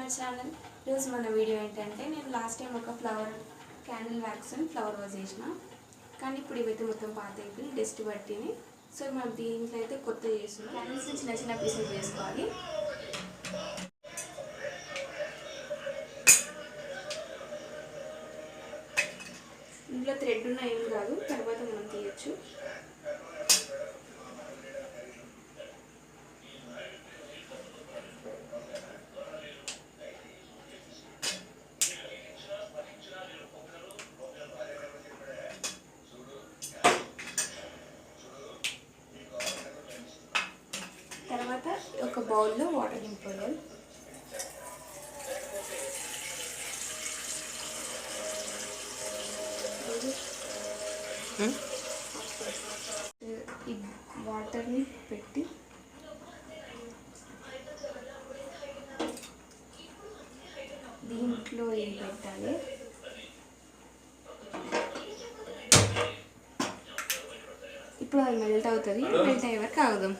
My channel. ఈరోజు మన video ఏంటంటే నేను లాస్ట్ టైం ఒక flower candle wax and flower vase చేసిన, కానీ ఇప్పుడు ఇవైతే మొత్తం పాత అయిపోయి డస్ట్ పట్టిని. సో మనం దీంట్లో అయితే కొత్త చేస్తున్నాం. క్యాండిల్స్ చిన్న చిన్న పీసెస్ వేసుకోవాలి. ఇందులో థ్రెడ్ ఉన్న ఏం కాదు, తర్వాత మనం తీయచ్చు. తర్వాత ఒక బౌల్లో వాటర్ నింపుకోవాలి. ఈ వాటర్ని పెట్టి దీంట్లో ఏం పెట్టాలి, ఇప్పుడు అది మెల్ట్ అవుతుంది. మెల్ట్ అయ్యే వరకు ఆగుదాం.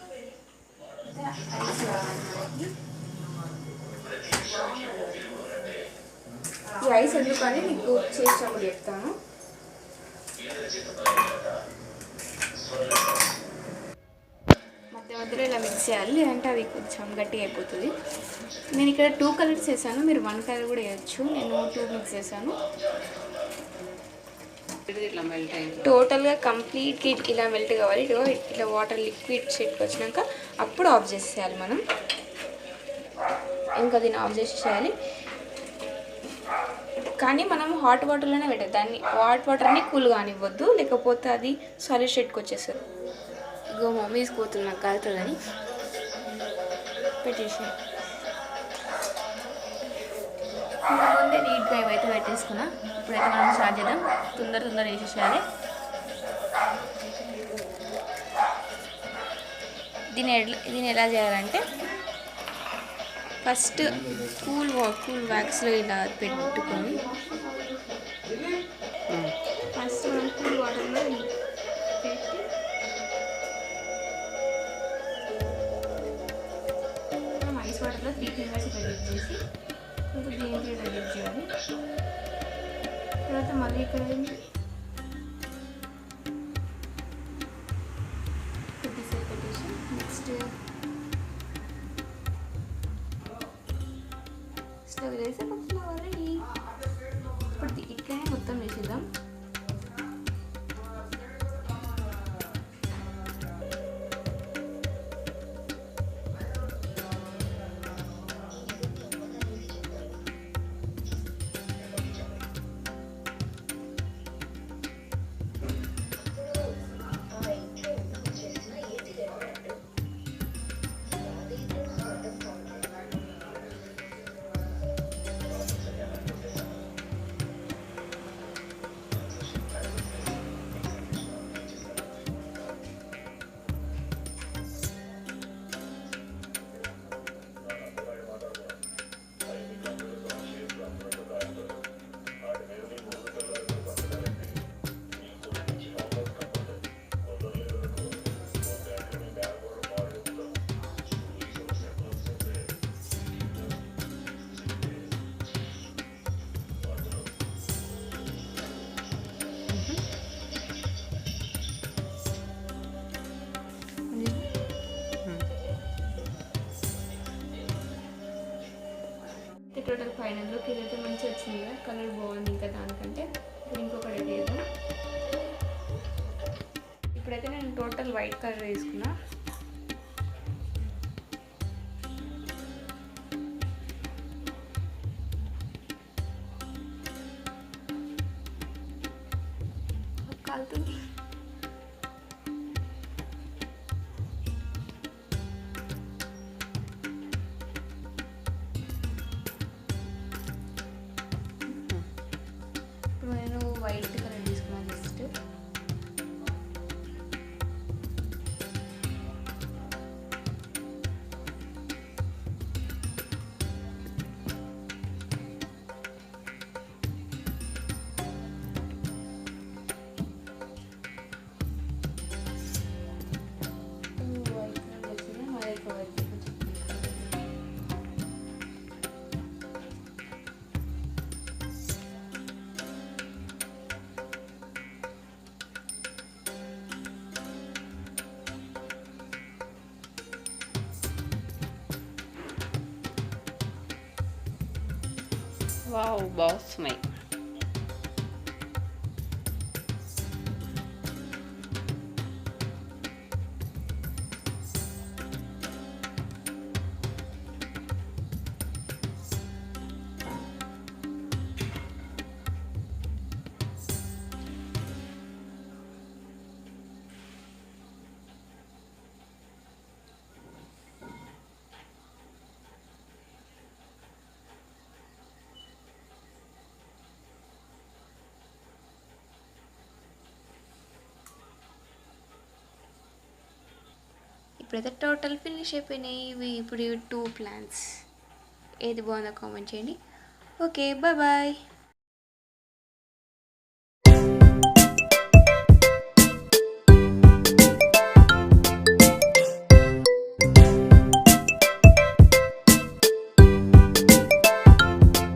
ఈ ఐస్ ఎందుకని నీకు చేసినప్పుడు చెప్తాను. మధ్యలో ఇలా మిక్స్ చేయాలి, లేదంటే అది కొంచెం గట్టిగా అయిపోతుంది. నేను ఇక్కడ 2 కలర్స్ వేసాను, మీరు 1 కలర్ కూడా వేయచ్చు. నేను 2 మిక్స్ చేశాను. టోటల్గా కంప్లీట్గా ఇలా మెల్ట్ కావాలి. ఇట్లా వాటర్ లిక్విడ్ షేప్కి వచ్చినాక అప్పుడు ఆఫ్ చేసేయాలి మనం. ఇంకా దీన్ని ఆఫ్ చేసేయాలి. కానీ మనం హాట్ వాటర్లోనే పెట్టాలి దాన్ని. హాట్ వాటర్ని కూల్ కానివ్వద్దు, లేకపోతే అది సాలిడ్ స్టేట్కి వచ్చేస్తుంది. ఇగో మమ్మీ వేసుకోతుంది, నాకు కాలుతుందని పెట్టేసి ముందే నీట్గా ఇవైతే పెట్టేసుకున్నా. ఇప్పుడైతే మనం స్టార్ట్ చేద్దాం. తొందర వేసేసేయాలి. దీన్ని ఎలా చేయాలంటే ఫస్ట్ కూల్ వ్యాక్స్లో ఇలా పెట్టుకొని ఫస్ట్ మనం కూల్ వాటర్లో పెట్టి మనం ఐస్ వాటర్లో 3 ఫింగర్స్ డిప్ చేసి ఇంకా దీనికి డిప్ చేయాలి. తర్వాత మళ్ళీ ఇక్కడ కొద్దిసేపు పెట్టేసి నెక్స్ట్ స్టవ్ వేసి ఒక ఫ్లవర్ రెడీ. ఇప్పుడు ఇట్లనే మొత్తం వేసేద్దాం. టోటల్ ఫైనల్ లుక్ ఇదైతే మంచిగా వచ్చింది కదా, కలర్ బాగుంది. ఇంకా దానికంటే ఇప్పుడు ఇంకొకటి వేద్దాం. ఇప్పుడైతే నేను టోటల్ వైట్ కలర్ వేసుకున్నా. కాలుతుంది. నేను వైట్ కలర్ తీసుకున్నాను జస్ట్. వైట్ కలర్ వేసిన వైట్ కలర్ వావ్ బాస్మై. ఇప్పుడైతే టోటల్ ఫినిష్ అయిపోయినాయి ఇవి. ఇప్పుడు 2 ప్లాన్స్ ఏది బాగుందో కామెంట్ చేయండి. Okay bye bye.